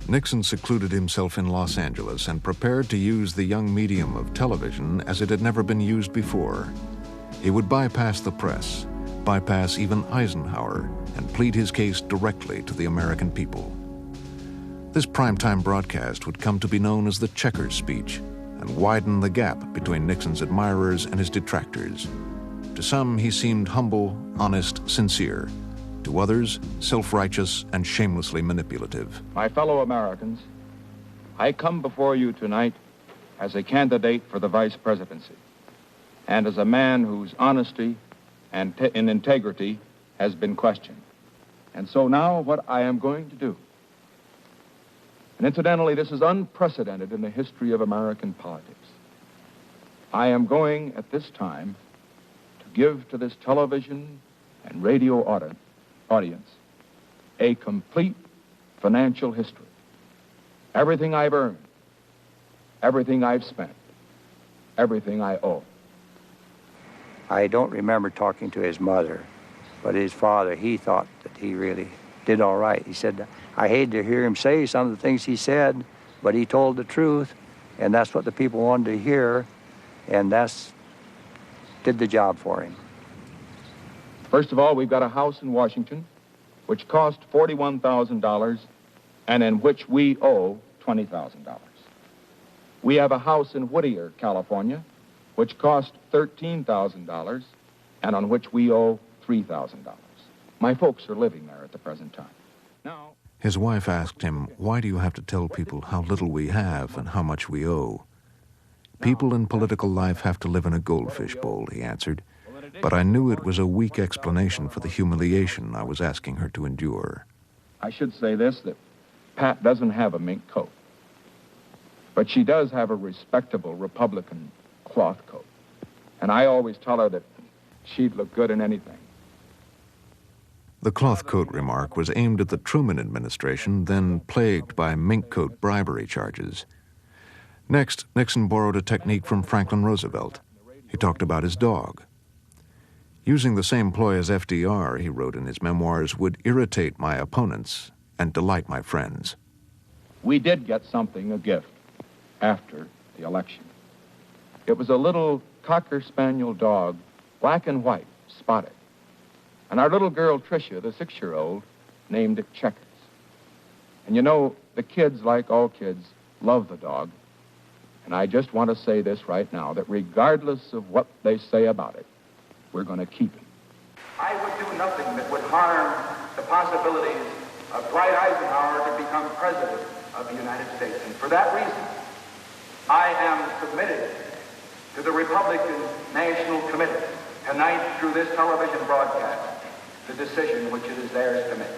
Nixon secluded himself in Los Angeles and prepared to use the young medium of television as it had never been used before. He would bypass the press, bypass even Eisenhower, and plead his case directly to the American people. This primetime broadcast would come to be known as the Checkers speech and widen the gap between Nixon's admirers and his detractors. To some, he seemed humble, honest, sincere. To others, self-righteous and shamelessly manipulative. My fellow Americans, I come before you tonight as a candidate for the vice presidency and as a man whose honesty and integrity has been questioned. And so now what I am going to do, and incidentally, this is unprecedented in the history of American politics. I am going at this time to give to this television and radio audience a complete financial history. Everything I've earned, everything I've spent, everything I owe. I don't remember talking to his mother, but his father, he thought that he really did all right. He said, I hated to hear him say some of the things he said, but he told the truth, and that's what the people wanted to hear, and that's did the job for him. First of all, we've got a house in Washington which cost $41,000 and in which we owe $20,000. We have a house in Whittier, California, which cost $13,000 and on which we owe $3,000. My folks are living there at the present time. Now, his wife asked him, why do you have to tell people how little we have and how much we owe? People in political life have to live in a goldfish bowl, he answered. But I knew it was a weak explanation for the humiliation I was asking her to endure. I should say this, that Pat doesn't have a mink coat, but she does have a respectable Republican cloth coat. And I always tell her that she'd look good in anything. The cloth coat remark was aimed at the Truman administration, then plagued by mink coat bribery charges. Next, Nixon borrowed a technique from Franklin Roosevelt. He talked about his dog. Using the same ploy as FDR, he wrote in his memoirs, would irritate my opponents and delight my friends. We did get something, a gift, after the election. It was a little Cocker Spaniel dog, black and white, spotted. And our little girl, Tricia, the 6-year-old, named it Checkers. And you know, the kids, like all kids, love the dog. And I just want to say this right now, that regardless of what they say about it, we're going to keep it. I would do nothing that would harm the possibilities of Dwight Eisenhower to become president of the United States. And for that reason, I am submitted to the Republican National Committee tonight through this television broadcast, the decision which it is theirs to make.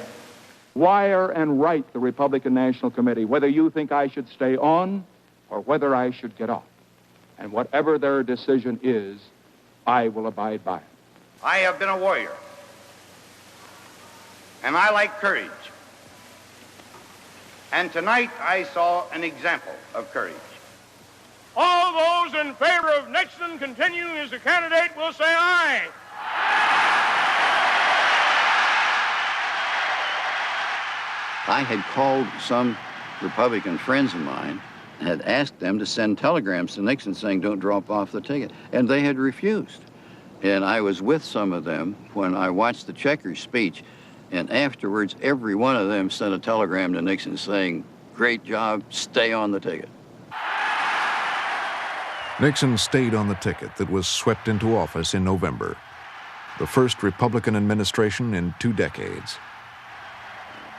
Wire and write the Republican National Committee whether you think I should stay on or whether I should get off. And whatever their decision is, I will abide by it. I have been a warrior, and I like courage. And tonight I saw an example of courage. All those in favor of Nixon continuing as a candidate will say aye. I had called some Republican friends of mine, had asked them to send telegrams to Nixon saying, don't drop off the ticket, and they had refused. And I was with some of them when I watched the Checkers speech, and afterwards every one of them sent a telegram to Nixon saying, great job, stay on the ticket. Nixon stayed on the ticket that was swept into office in November, the first Republican administration in 2 decades.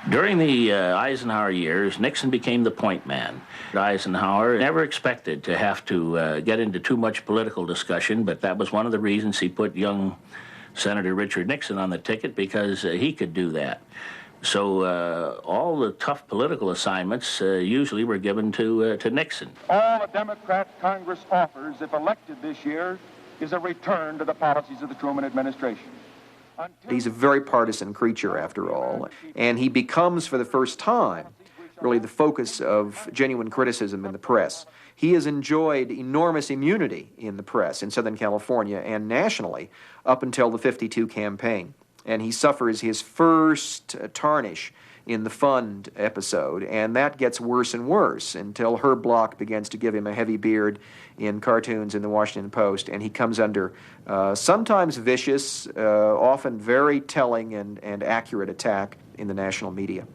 During the Eisenhower years, Nixon became the point man. Eisenhower never expected to have to get into too much political discussion, but that was one of the reasons he put young Senator Richard Nixon on the ticket, because he could do that. So all the tough political assignments usually were given to Nixon. All a Democrat Congress offers, if elected this year, is a return to the policies of the Truman administration. He's a very partisan creature, after all, and he becomes, for the first time, really the focus of genuine criticism in the press. He has enjoyed enormous immunity in the press in Southern California and nationally up until the '52 campaign, and he suffers his first tarnish in the Fund episode, and that gets worse and worse until Herb Block begins to give him a heavy beard in cartoons in the Washington Post, and he comes under sometimes vicious, often very telling and accurate attack in the national media.